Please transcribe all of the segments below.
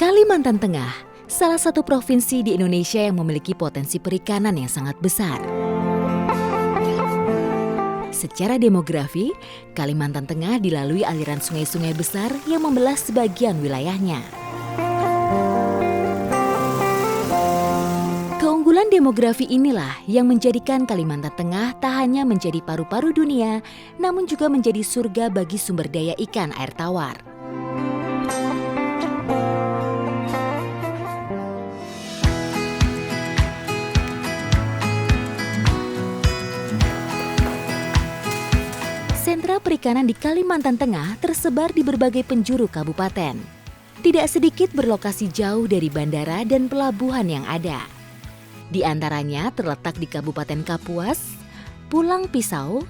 Kalimantan Tengah, salah satu provinsi di Indonesia yang memiliki potensi perikanan yang sangat besar. Secara demografi, Kalimantan Tengah dilalui aliran sungai-sungai besar yang membelah sebagian wilayahnya. Keunggulan demografi inilah yang menjadikan Kalimantan Tengah tak hanya menjadi paru-paru dunia, namun juga menjadi surga bagi sumber daya ikan air tawar. Sentra perikanan di Kalimantan Tengah tersebar di berbagai penjuru kabupaten. Tidak sedikit berlokasi jauh dari bandara dan pelabuhan yang ada. Di antaranya terletak di Kabupaten Kapuas, Pulang Pisau,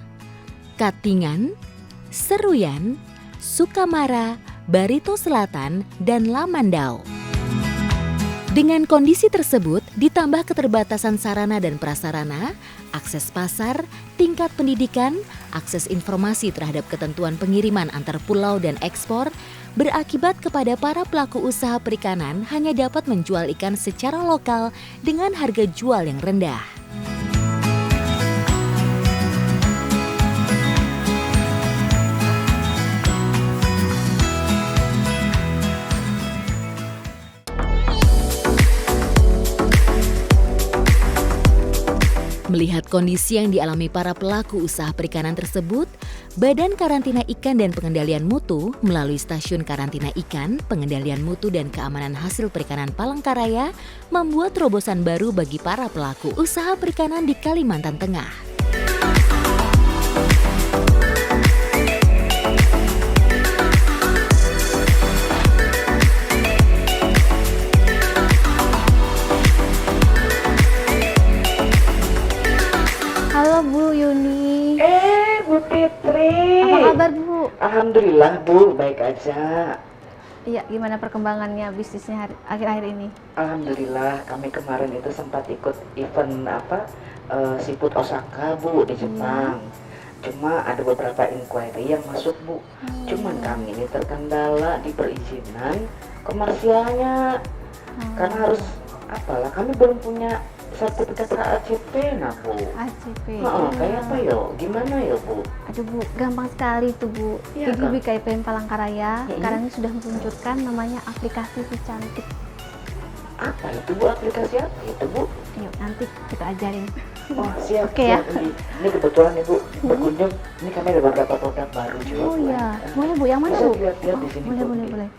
Katingan, Seruyan, Sukamara, Barito Selatan, dan Lamandau. Dengan kondisi tersebut, ditambah keterbatasan sarana dan prasarana, akses pasar, tingkat pendidikan, akses informasi terhadap ketentuan pengiriman antar pulau dan ekspor, berakibat kepada para pelaku usaha perikanan hanya dapat menjual ikan secara lokal dengan harga jual yang rendah. Melihat kondisi yang dialami para pelaku usaha perikanan tersebut, Badan Karantina Ikan dan Pengendalian Mutu melalui Stasiun Karantina Ikan, Pengendalian Mutu dan Keamanan Hasil Perikanan Palangkaraya membuat terobosan baru bagi para pelaku usaha perikanan di Kalimantan Tengah. Halo Bu Yuni. Bu Fitri. Apa kabar Bu? Alhamdulillah Bu, baik aja. Iya, gimana perkembangannya bisnisnya akhir-akhir ini? Alhamdulillah, kami kemarin itu sempat ikut event Seafood Osaka Bu di Jepang. Cuma ada beberapa inquiry yang masuk Bu. Cuman kami ini terkendala di perizinan komersialnya. Karena harus kami belum punya sertifikat HACP nah Bu. ACP. Kayak apa yo? Gimana yo Bu? Aduh Bu, gampang sekali tuh Bu. Iya, Jadi BKIPM Palangkaraya sekarang ini sudah meluncurkan namanya aplikasi Si Cantik. Apa itu Bu? Aplikasi apa itu Bu? Yuk nanti kita ajarin. Oh siap. Oke, ya. Siap. Ini kebetulan Ibu berkunjung. Ini kami ada beberapa produk baru juga. Oh Bu. iya, boleh Bu, yang mana Bisa Bu? lihat-lihat di sini, Bu. Boleh.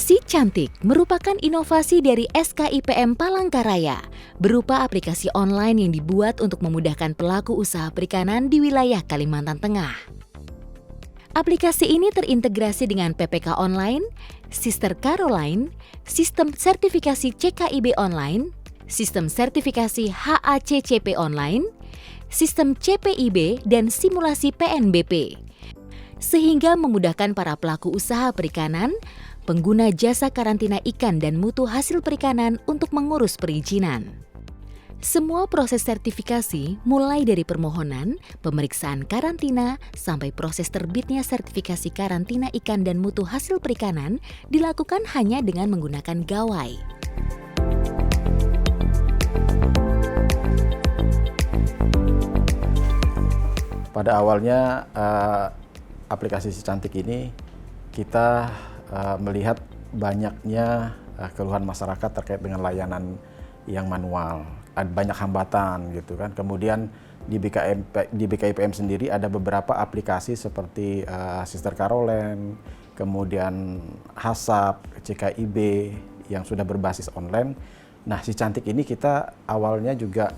Si Cantik merupakan inovasi dari SKIPM Palangkaraya, berupa aplikasi online yang dibuat untuk memudahkan pelaku usaha perikanan di wilayah Kalimantan Tengah. Aplikasi ini terintegrasi dengan PPK Online, Sister Caroline, Sistem Sertifikasi CKIB Online, Sistem Sertifikasi HACCP Online, Sistem CPIB, dan Simulasi PNBP. Sehingga memudahkan para pelaku usaha perikanan, pengguna jasa karantina ikan dan mutu hasil perikanan untuk mengurus perizinan. Semua proses sertifikasi mulai dari permohonan, pemeriksaan karantina, sampai proses terbitnya sertifikasi karantina ikan dan mutu hasil perikanan dilakukan hanya dengan menggunakan gawai. Pada awalnya aplikasi Si Cantik ini kita melihat banyaknya keluhan masyarakat terkait dengan layanan yang manual, ada banyak hambatan gitu kan. Kemudian di BKIPM sendiri ada beberapa aplikasi seperti Sister Caroline, kemudian HASAP, CKIB yang sudah berbasis online. Nah, Si Cantik ini kita awalnya juga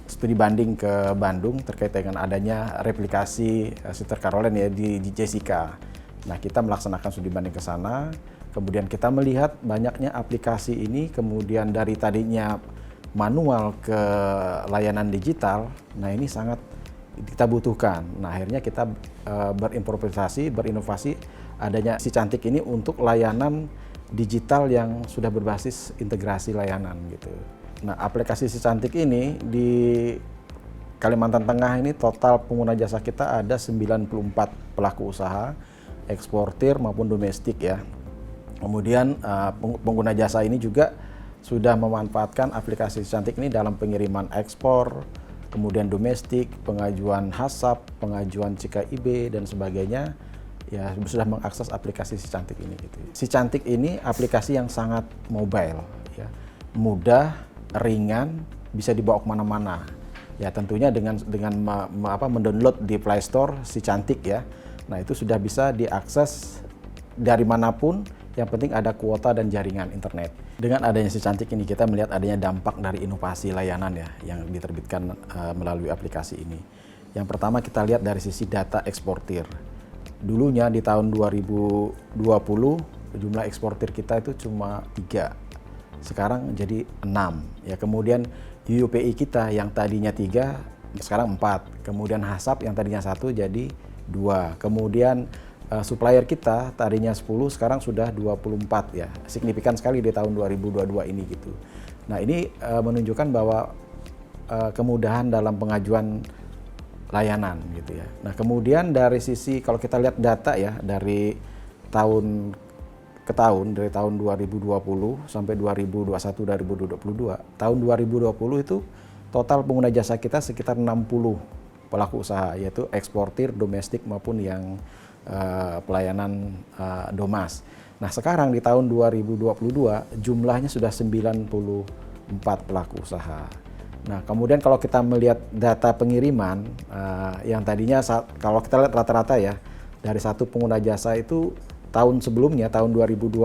studi banding ke Bandung terkait dengan adanya replikasi Sister Caroline ya di Jessica. Nah, kita melaksanakan studi banding ke sana, kemudian kita melihat banyaknya aplikasi ini, kemudian dari tadinya manual ke layanan digital, nah ini sangat kita butuhkan. Nah akhirnya kita berimprovisasi, berinovasi adanya Si Cantik ini untuk layanan digital yang sudah berbasis integrasi layanan gitu. Nah aplikasi Si Cantik ini di Kalimantan Tengah ini total pengguna jasa kita ada 94 pelaku usaha, eksportir maupun domestik ya. Kemudian pengguna jasa ini juga sudah memanfaatkan aplikasi Si Cantik ini dalam pengiriman ekspor, kemudian domestik, pengajuan HASAP, pengajuan CKIB dan sebagainya. Ya sudah mengakses aplikasi Si Cantik ini gitu. Si Cantik ini aplikasi yang sangat mobile ya. Mudah, ringan, bisa dibawa kemana-mana. Ya tentunya dengan mendownload di Play Store Si Cantik ya. Nah itu sudah bisa diakses dari manapun, yang penting ada kuota dan jaringan internet. Dengan adanya Si Cantik ini kita melihat adanya dampak dari inovasi layanan ya yang diterbitkan melalui aplikasi ini. Yang pertama kita lihat dari sisi data eksportir. Dulunya di tahun 2020 jumlah eksportir kita itu cuma 3. Sekarang jadi 6 ya. Kemudian UPI kita yang tadinya 3 sekarang 4. Kemudian HASAP yang tadinya 1 jadi 2. Kemudian supplier kita tadinya 10 sekarang sudah 24 ya. Signifikan sekali di tahun 2022 ini gitu. Nah, ini menunjukkan bahwa kemudahan dalam pengajuan layanan gitu ya. Nah, kemudian dari sisi kalau kita lihat data ya dari tahun ke tahun, dari tahun 2020 sampai 2021 2022. Tahun 2020 itu total pengguna jasa kita sekitar 60 pelaku usaha yaitu eksportir, domestik maupun yang pelayanan domas. Nah, sekarang di tahun 2022 jumlahnya sudah 94 pelaku usaha. Nah, kemudian kalau kita melihat data pengiriman yang tadinya kalau kita lihat rata-rata ya dari satu pengguna jasa itu tahun sebelumnya tahun 2020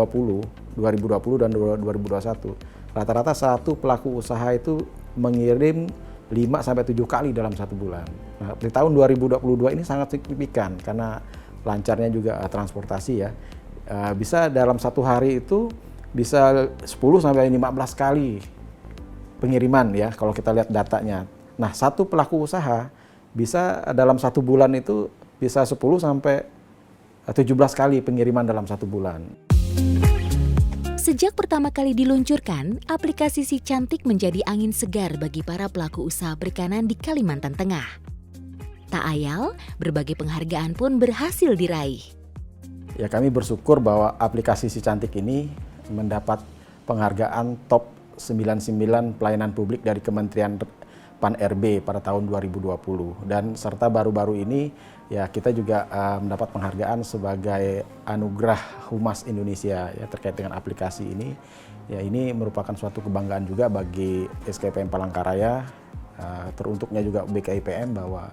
dan 2021 rata-rata satu pelaku usaha itu mengirim 5 sampai 7 kali dalam satu bulan. Nah, di tahun 2022 ini sangat signifikan karena lancarnya juga transportasi ya. Bisa dalam satu hari itu bisa 10 sampai 15 kali pengiriman ya kalau kita lihat datanya. Nah, satu pelaku usaha bisa dalam satu bulan itu bisa 10 sampai 17 kali pengiriman dalam satu bulan. Sejak pertama kali diluncurkan, aplikasi Si Cantik menjadi angin segar bagi para pelaku usaha perikanan di Kalimantan Tengah. Tak ayal, berbagai penghargaan pun berhasil diraih. Ya, kami bersyukur bahwa aplikasi Si Cantik ini mendapat penghargaan top 99 pelayanan publik dari Kementerian Pan-RB pada tahun 2020 dan serta baru-baru ini ya kita juga mendapat penghargaan sebagai anugerah Humas Indonesia ya terkait dengan aplikasi ini. Ya ini merupakan suatu kebanggaan juga bagi SKIPM Palangkaraya, teruntuknya juga BKIPM bahwa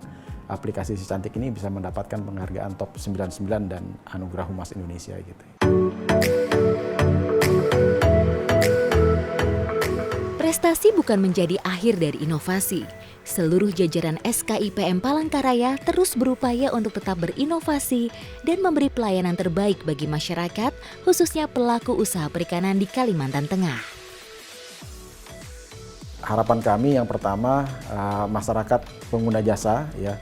aplikasi Si Cantik ini bisa mendapatkan penghargaan top 99 dan anugerah Humas Indonesia gitu. Prestasi bukan menjadi akhir dari inovasi. Seluruh jajaran SKIPM Palangkaraya terus berupaya untuk tetap berinovasi dan memberi pelayanan terbaik bagi masyarakat, khususnya pelaku usaha perikanan di Kalimantan Tengah. Harapan kami yang pertama, masyarakat pengguna jasa ya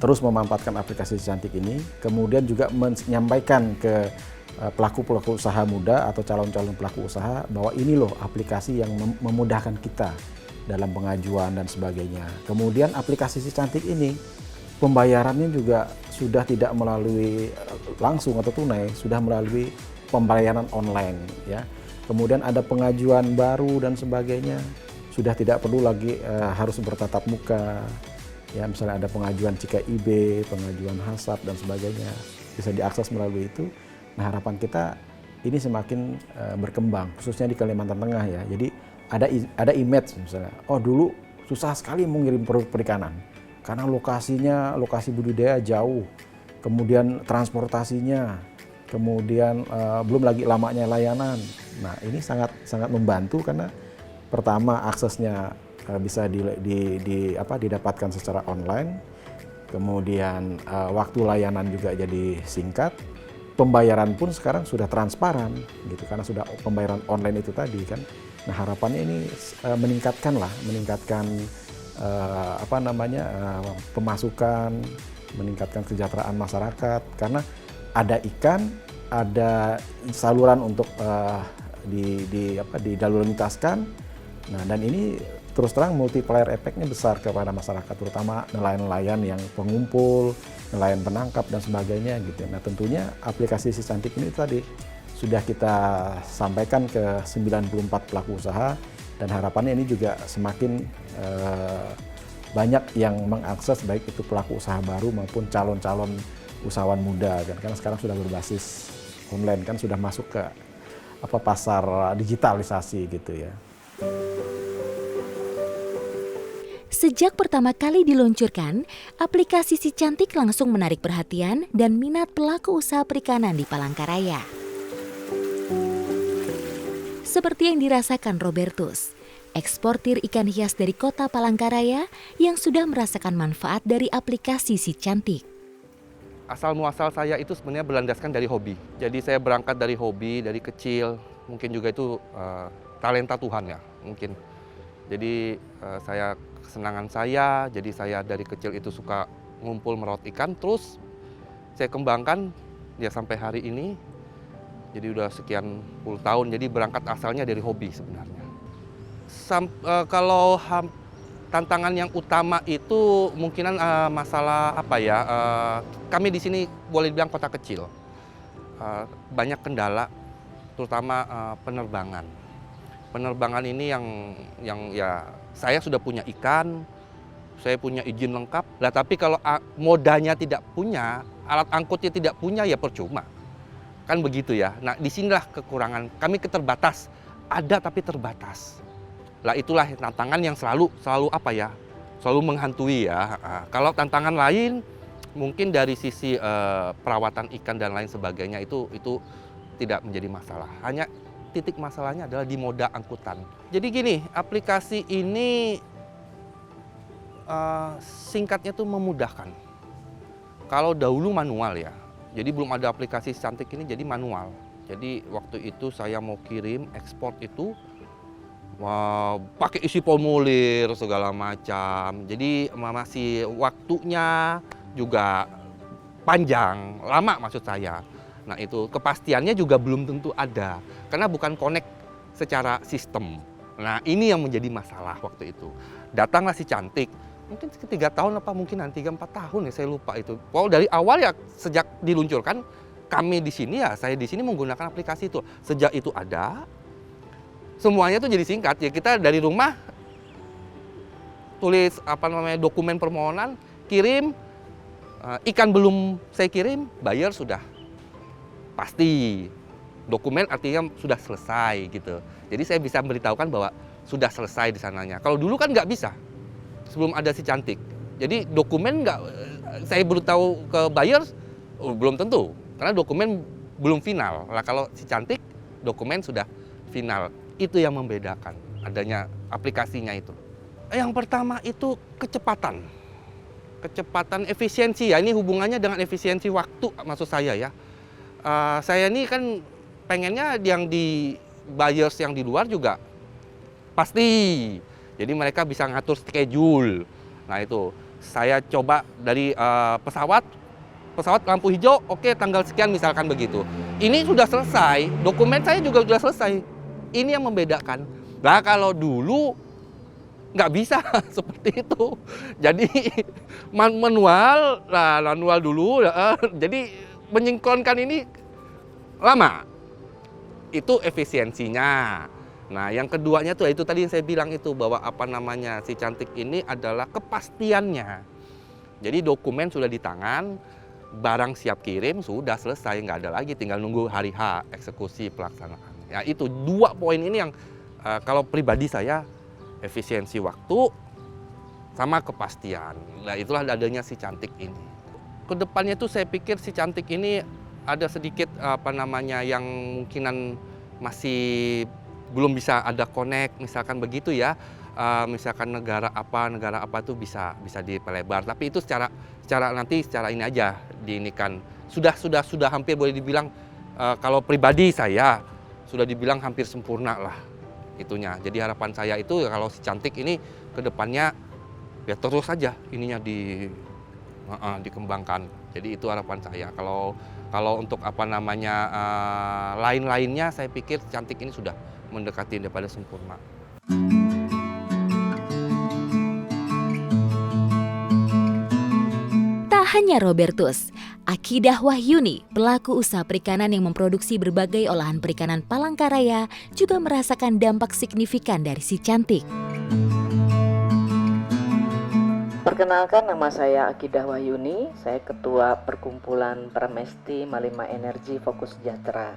terus memanfaatkan aplikasi Si Cantik ini, kemudian juga menyampaikan ke pelaku-pelaku usaha muda atau calon-calon pelaku usaha bahwa ini loh aplikasi yang memudahkan kita dalam pengajuan dan sebagainya. Kemudian aplikasi Si Cantik ini pembayarannya juga sudah tidak melalui langsung atau tunai, sudah melalui pembayaran online ya. Kemudian ada pengajuan baru dan sebagainya, sudah tidak perlu lagi harus bertatap muka. Ya, misalnya ada pengajuan CKIB, pengajuan HASAP dan sebagainya, bisa diakses melalui itu. Nah, harapan kita ini semakin berkembang, khususnya di Kalimantan Tengah ya. Jadi ada image misalnya, oh dulu susah sekali mengirim produk perikanan karena lokasi budidaya jauh, kemudian transportasinya, kemudian belum lagi lamanya layanan. Nah, ini sangat membantu karena pertama aksesnya bisa didapatkan secara online, kemudian waktu layanan juga jadi singkat. Pembayaran pun sekarang sudah transparan gitu karena sudah pembayaran online itu tadi kan. Nah, harapannya ini meningkatkan pemasukan, meningkatkan kesejahteraan masyarakat, karena ada ikan, ada saluran untuk dilalu lintaskan. Nah, dan ini terus terang multiplier efeknya besar kepada masyarakat, terutama nelayan-nelayan yang pengumpul, nelayan penangkap dan sebagainya gitu. Nah, tentunya aplikasi Si Cantik ini tadi sudah kita sampaikan ke 94 pelaku usaha, dan harapannya ini juga semakin banyak yang mengakses, baik itu pelaku usaha baru maupun calon-calon usahawan muda kan, karena sekarang sudah berbasis online kan, sudah masuk ke pasar digitalisasi gitu ya. Sejak pertama kali diluncurkan, aplikasi Si Cantik langsung menarik perhatian dan minat pelaku usaha perikanan di Palangkaraya. Seperti yang dirasakan Robertus, eksportir ikan hias dari kota Palangkaraya yang sudah merasakan manfaat dari aplikasi Si Cantik. Asal muasal saya itu sebenarnya berlandaskan dari hobi. Jadi saya berangkat dari hobi, dari kecil. Mungkin juga itu talenta Tuhan ya, mungkin. Jadi saya kesenangan saya, jadi saya dari kecil itu suka ngumpul merawat ikan. Terus saya kembangkan ya sampai hari ini. Jadi udah sekian puluh tahun, jadi berangkat asalnya dari hobi sebenarnya. Kalau tantangan yang utama itu mungkinan masalah apa ya, kami di sini boleh dibilang kota kecil. Banyak kendala, terutama penerbangan. Penerbangan ini yang ya saya sudah punya ikan, saya punya izin lengkap. Lah tapi kalau modanya tidak punya, alat angkutnya tidak punya, ya percuma. Kan begitu ya. Nah, disinilah kekurangan. Kami keterbatas, ada tapi terbatas. Lah itulah tantangan yang selalu apa ya? Selalu menghantui ya. Kalau tantangan lain mungkin dari sisi perawatan ikan dan lain sebagainya itu tidak menjadi masalah. Hanya titik masalahnya adalah di moda angkutan. Jadi gini, aplikasi ini singkatnya tuh memudahkan. Kalau dahulu manual ya. Jadi belum ada aplikasi Si Cantik ini, jadi manual. Jadi waktu itu saya mau kirim ekspor itu pakai isi formulir segala macam. Jadi masih waktunya juga panjang, lama maksud saya. Nah itu kepastiannya juga belum tentu ada, karena bukan connect secara sistem. Nah ini yang menjadi masalah waktu itu. Datanglah Si Cantik. Mungkin 3 tahun apa mungkin 3-4 tahun ya, saya lupa itu. Pokoknya dari awal ya, sejak diluncurkan kami di sini ya, saya di sini menggunakan aplikasi itu. Sejak itu ada, semuanya tuh jadi singkat ya. Kita dari rumah tulis dokumen permohonan, kirim, ikan belum saya kirim, bayar sudah pasti. Dokumen artinya sudah selesai gitu. Jadi saya bisa memberitahukan bahwa sudah selesai di sananya. Kalau dulu kan nggak bisa. Sebelum ada Si Cantik. Jadi dokumen saya beritahu ke buyer, belum tentu. Karena dokumen belum final. Nah kalau Si Cantik, dokumen sudah final. Itu yang membedakan adanya aplikasinya itu. Yang pertama itu kecepatan. Kecepatan efisiensi ya, ini hubungannya dengan efisiensi waktu maksud saya ya. Saya ini kan pengennya yang di buyers yang di luar juga pasti. Jadi mereka bisa ngatur schedule. Nah itu, saya coba dari pesawat lampu hijau, oke tanggal sekian misalkan begitu. Ini sudah selesai, dokumen saya juga sudah selesai. Ini yang membedakan. Nah kalau dulu nggak bisa seperti itu. Jadi manual dulu. Jadi menyingkronkan ini lama. Itu efisiensinya. Nah, yang keduanya tuh itu tadi yang saya bilang itu, bahwa Si Cantik ini adalah kepastiannya. Jadi dokumen sudah di tangan, barang siap kirim, sudah selesai, nggak ada lagi, tinggal nunggu hari H eksekusi pelaksanaan. Ya itu 2 poin ini yang kalau pribadi saya, efisiensi waktu sama kepastian. Nah, itulah adanya Si Cantik ini. Kedepannya tuh saya pikir Si Cantik ini ada sedikit yang mungkinan masih belum bisa ada connect, misalkan begitu ya. Misalkan negara apa tuh bisa dipelebar. Tapi itu secara ini aja diinikan. Sudah hampir boleh dibilang kalau pribadi saya sudah dibilang hampir sempurna lah. itunya. Jadi harapan saya itu ya kalau si cantik ini ke depannya ya terus saja ininya dikembangkan. Jadi itu harapan saya. Kalau untuk apa namanya lain-lainnya saya pikir cantik ini sudah mendekati daripada sempurna. Tak hanya Robertus, Akidah Wahyuni, pelaku usaha perikanan yang memproduksi berbagai olahan perikanan Palangkaraya, juga merasakan dampak signifikan dari si cantik. Perkenalkan, nama saya Akidah Wahyuni, saya Ketua Perkumpulan Pramesti Malima Energi Fokus Sejahtera.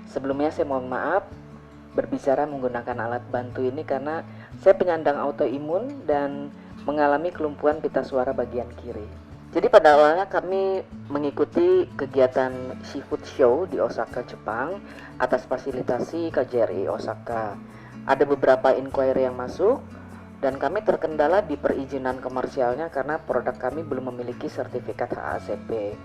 Sebelumnya saya mohon maaf berbicara menggunakan alat bantu ini karena saya penyandang autoimun dan mengalami kelumpuhan pita suara bagian kiri. Jadi pada awalnya kami mengikuti kegiatan seafood show di Osaka, Jepang atas fasilitasi KJRI Osaka. Ada beberapa inquiry yang masuk dan kami terkendala di perizinan komersialnya karena produk kami belum memiliki sertifikat HACP.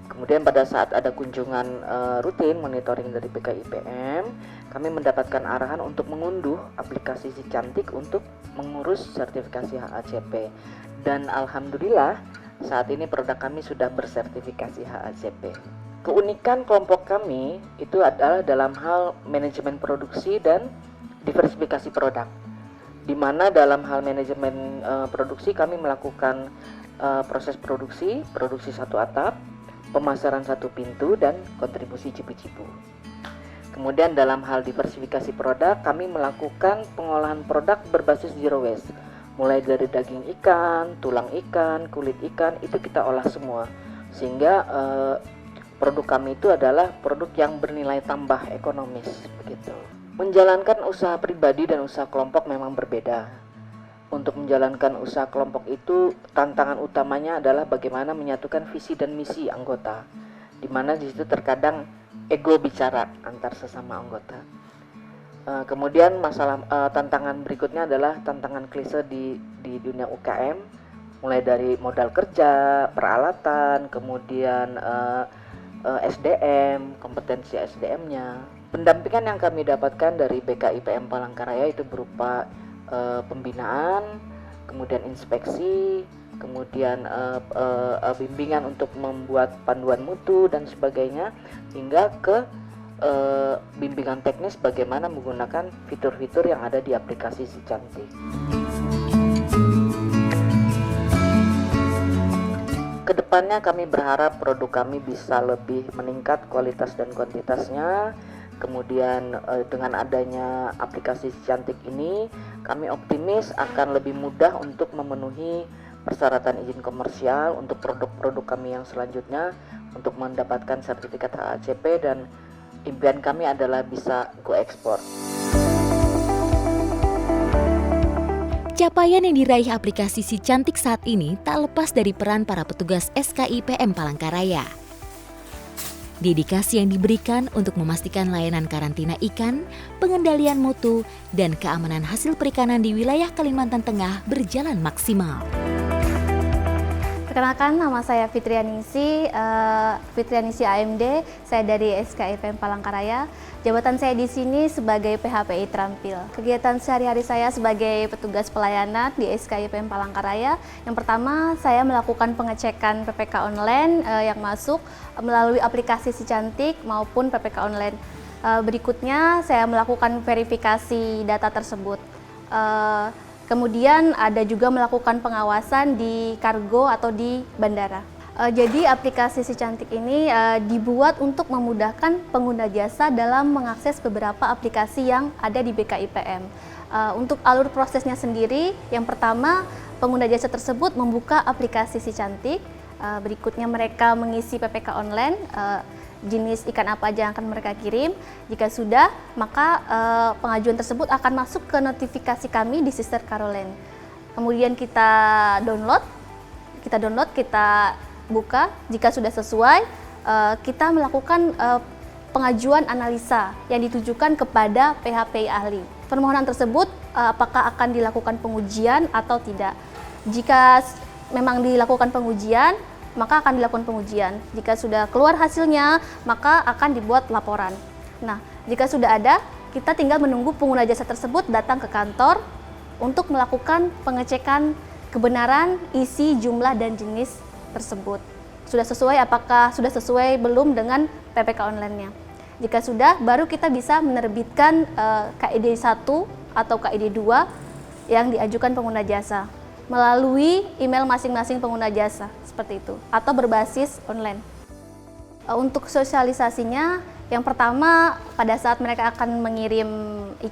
Kemudian pada saat ada kunjungan rutin monitoring dari BKIPM, kami mendapatkan arahan untuk mengunduh aplikasi Si Cantik untuk mengurus sertifikasi HACP. Dan alhamdulillah saat ini produk kami sudah bersertifikasi HACP. Keunikan kelompok kami itu adalah dalam hal manajemen produksi dan diversifikasi produk. Di mana dalam hal manajemen produksi kami melakukan proses produksi satu atap, pemasaran satu pintu, dan kontribusi cipu-cipu. Kemudian dalam hal diversifikasi produk, kami melakukan pengolahan produk berbasis zero waste. Mulai dari daging ikan, tulang ikan, kulit ikan, itu kita olah semua. Sehingga produk kami itu adalah produk yang bernilai tambah ekonomis, begitu. Menjalankan usaha pribadi dan usaha kelompok memang berbeda. Untuk menjalankan usaha kelompok itu tantangan utamanya adalah bagaimana menyatukan visi dan misi anggota, di mana di situ terkadang ego bicara antar sesama anggota. Kemudian tantangan berikutnya adalah tantangan klise di dunia UKM, mulai dari modal kerja, peralatan, kemudian SDM, kompetensi SDM-nya. Pendampingan yang kami dapatkan dari BKIPM Palangkaraya itu berupa pembinaan, kemudian inspeksi, kemudian bimbingan untuk membuat panduan mutu dan sebagainya, hingga ke bimbingan teknis bagaimana menggunakan fitur-fitur yang ada di aplikasi Si Cantik. Kedepannya kami berharap produk kami bisa lebih meningkat kualitas dan kuantitasnya. Kemudian dengan adanya aplikasi Si Cantik ini, kami optimis akan lebih mudah untuk memenuhi persyaratan izin komersial untuk produk-produk kami yang selanjutnya untuk mendapatkan sertifikat HACP, dan impian kami adalah bisa go ekspor. Capaian yang diraih aplikasi Si Cantik saat ini tak lepas dari peran para petugas SKIPM Palangkaraya. Dedikasi yang diberikan untuk memastikan layanan karantina ikan, pengendalian mutu, dan keamanan hasil perikanan di wilayah Kalimantan Tengah berjalan maksimal. Perkenalkan, nama saya Fitrianingsi AMD. Saya dari SKIPM Palangkaraya. Jabatan saya di sini sebagai PHPI Terampil. Kegiatan sehari-hari saya sebagai petugas pelayanan di SKIPM Palangkaraya, yang pertama saya melakukan pengecekan PPK online yang masuk melalui aplikasi Si Cantik maupun PPK online. Berikutnya saya melakukan verifikasi data tersebut. Kemudian ada juga melakukan pengawasan di kargo atau di bandara. Jadi aplikasi Si Cantik ini dibuat untuk memudahkan pengguna jasa dalam mengakses beberapa aplikasi yang ada di BKIPM. Untuk alur prosesnya sendiri, yang pertama pengguna jasa tersebut membuka aplikasi Si Cantik, berikutnya mereka mengisi PPK online, jenis ikan apa aja yang akan mereka kirim. Jika sudah, maka pengajuan tersebut akan masuk ke notifikasi kami di Sister Caroline. Kemudian kita download, kita buka. Jika sudah sesuai, kita melakukan pengajuan analisa yang ditujukan kepada PHPI ahli. Permohonan tersebut apakah akan dilakukan pengujian atau tidak. Jika memang dilakukan pengujian, maka akan dilakukan pengujian. Jika sudah keluar hasilnya, maka akan dibuat laporan. Nah, jika sudah ada, kita tinggal menunggu pengguna jasa tersebut datang ke kantor untuk melakukan pengecekan kebenaran isi, jumlah, dan jenis tersebut. Apakah sudah sesuai belum dengan PPK online-nya. Jika sudah, baru kita bisa menerbitkan KID 1 atau KID 2 yang diajukan pengguna jasa melalui email masing-masing pengguna jasa, seperti itu, atau berbasis online. Untuk sosialisasinya, yang pertama pada saat mereka akan mengirim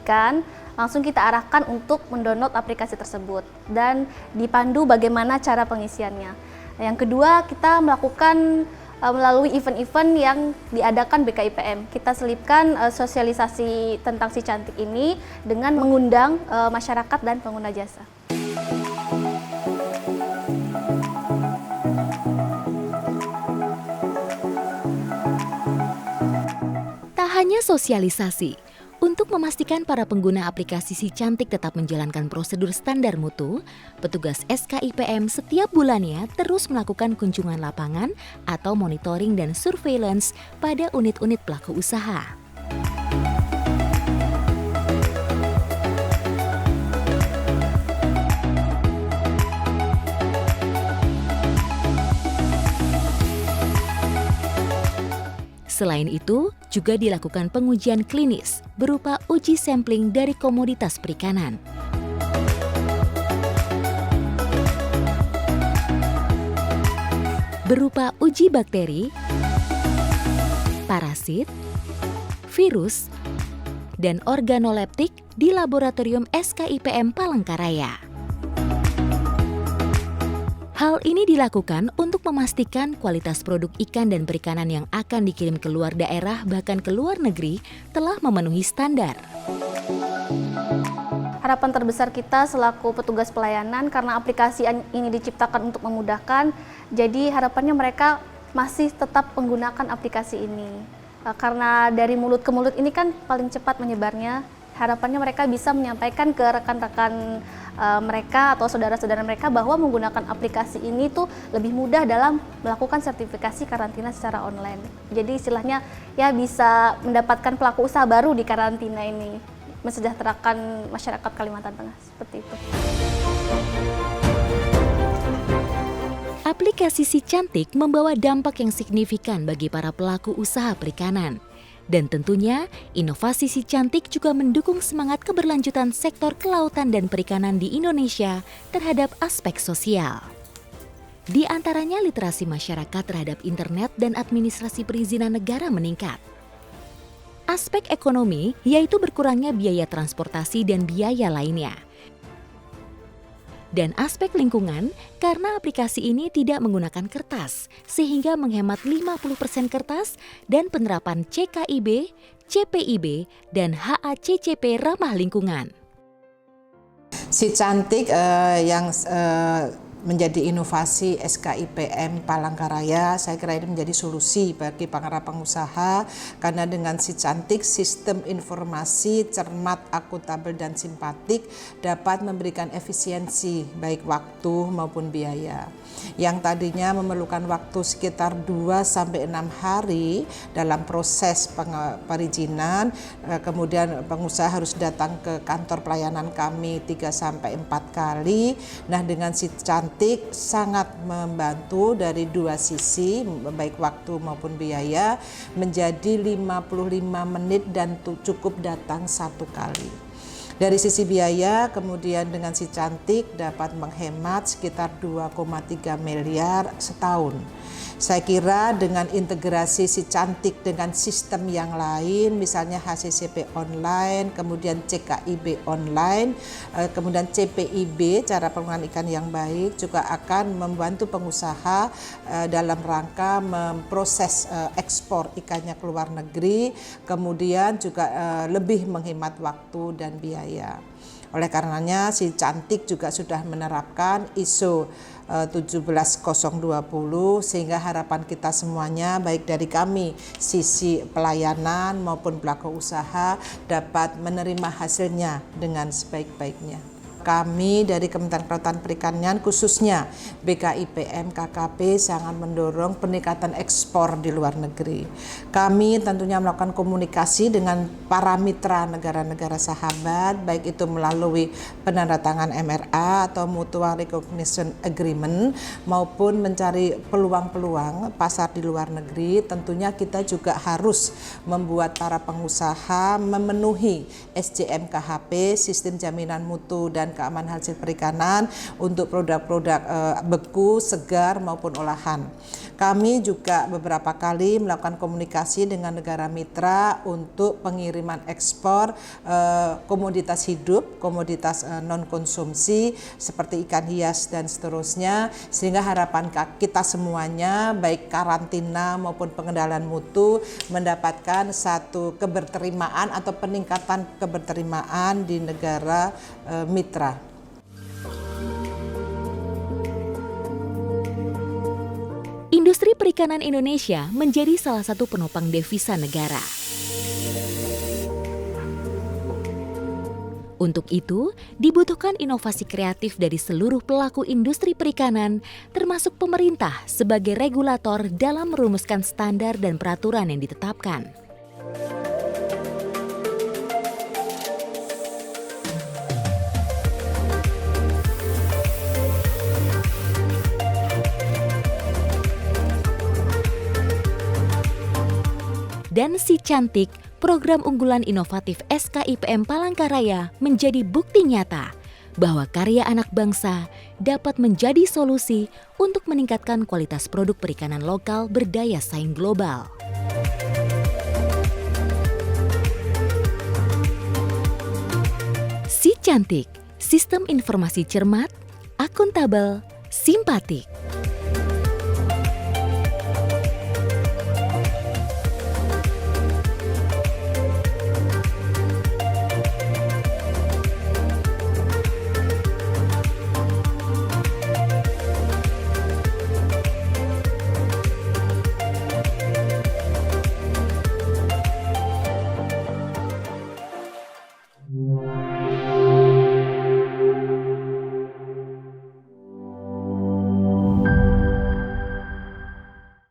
ikan, langsung kita arahkan untuk mendownload aplikasi tersebut dan dipandu bagaimana cara pengisiannya. Yang kedua, kita melakukan melalui event-event yang diadakan BKIPM. Kita selipkan sosialisasi tentang si cantik ini dengan mengundang masyarakat dan pengguna jasa. Hanya sosialisasi. Untuk memastikan para pengguna aplikasi Si Cantik tetap menjalankan prosedur standar mutu, petugas SKIPM setiap bulannya terus melakukan kunjungan lapangan atau monitoring dan surveillance pada unit-unit pelaku usaha. Selain itu, juga dilakukan pengujian klinis berupa uji sampling dari komoditas perikanan. Berupa uji bakteri, parasit, virus, dan organoleptik di laboratorium SKIPM Palangkaraya. Hal ini dilakukan untuk memastikan kualitas produk ikan dan perikanan yang akan dikirim ke luar daerah bahkan ke luar negeri telah memenuhi standar. Harapan terbesar kita selaku petugas pelayanan karena aplikasi ini diciptakan untuk memudahkan, jadi harapannya mereka masih tetap menggunakan aplikasi ini. Karena dari mulut ke mulut ini kan paling cepat menyebarnya, harapannya mereka bisa menyampaikan ke rekan-rekan mereka atau saudara-saudara mereka bahwa menggunakan aplikasi ini tuh lebih mudah dalam melakukan sertifikasi karantina secara online. Jadi istilahnya ya bisa mendapatkan pelaku usaha baru di karantina ini, mensejahterakan masyarakat Kalimantan Tengah, seperti itu. Aplikasi Si Cantik membawa dampak yang signifikan bagi para pelaku usaha perikanan. Dan tentunya, inovasi Si Cantik juga mendukung semangat keberlanjutan sektor kelautan dan perikanan di Indonesia terhadap aspek sosial. Di antaranya literasi masyarakat terhadap internet dan administrasi perizinan negara meningkat. Aspek ekonomi yaitu berkurangnya biaya transportasi dan biaya lainnya. Dan aspek lingkungan karena aplikasi ini tidak menggunakan kertas sehingga menghemat 50% kertas dan penerapan CKIB, CPIB, dan HACCP ramah lingkungan. Si Cantik yang menjadi inovasi SKIPM Palangkaraya, saya kira ini menjadi solusi bagi para pengusaha karena dengan Si Cantik sistem informasi cermat, akuntabel dan simpatik dapat memberikan efisiensi baik waktu maupun biaya. Yang tadinya memerlukan waktu sekitar 2-6 hari dalam proses perizinan, kemudian pengusaha harus datang ke kantor pelayanan kami 3-4 kali. Nah, dengan Si Cantik sangat membantu dari dua sisi, baik waktu maupun biaya, menjadi 55 menit dan cukup datang 1 kali. Dari sisi biaya, kemudian dengan Si Cantik dapat menghemat sekitar 2,3 miliar setahun. Saya kira dengan integrasi Si Cantik dengan sistem yang lain, misalnya HACCP online, kemudian CKIB online, kemudian CPIB, cara pengelolaan ikan yang baik, juga akan membantu pengusaha dalam rangka memproses ekspor ikannya ke luar negeri, kemudian juga lebih menghemat waktu dan biaya. Oleh karenanya Si Cantik juga sudah menerapkan ISO 17020 sehingga harapan kita semuanya baik dari kami sisi pelayanan maupun pelaku usaha dapat menerima hasilnya dengan sebaik-baiknya. Kami dari Kementerian Kelautan Perikanan khususnya BKIPM KKP sangat mendorong peningkatan ekspor di luar negeri. Kami tentunya melakukan komunikasi dengan para mitra negara-negara sahabat, baik itu melalui penandatangan MRA atau Mutual Recognition Agreement maupun mencari peluang-peluang pasar di luar negeri. Tentunya kita juga harus membuat para pengusaha memenuhi SJM KHP, Sistem Jaminan Mutu dan Keamanan Hasil Perikanan untuk produk-produk beku, segar maupun olahan. Kami juga beberapa kali melakukan komunikasi dengan negara mitra untuk pengiriman ekspor komoditas hidup, komoditas non-konsumsi seperti ikan hias dan seterusnya, sehingga harapan kita semuanya baik karantina maupun pengendalian mutu mendapatkan satu keberterimaan atau peningkatan keberterimaan di negara mitra. Industri perikanan Indonesia menjadi salah satu penopang devisa negara. Untuk itu, dibutuhkan inovasi kreatif dari seluruh pelaku industri perikanan, termasuk pemerintah sebagai regulator dalam merumuskan standar dan peraturan yang ditetapkan. Dan Si Cantik, program unggulan inovatif SKIPM Palangkaraya menjadi bukti nyata bahwa karya anak bangsa dapat menjadi solusi untuk meningkatkan kualitas produk perikanan lokal berdaya saing global. Si Cantik, sistem informasi cermat, akuntabel, simpatik.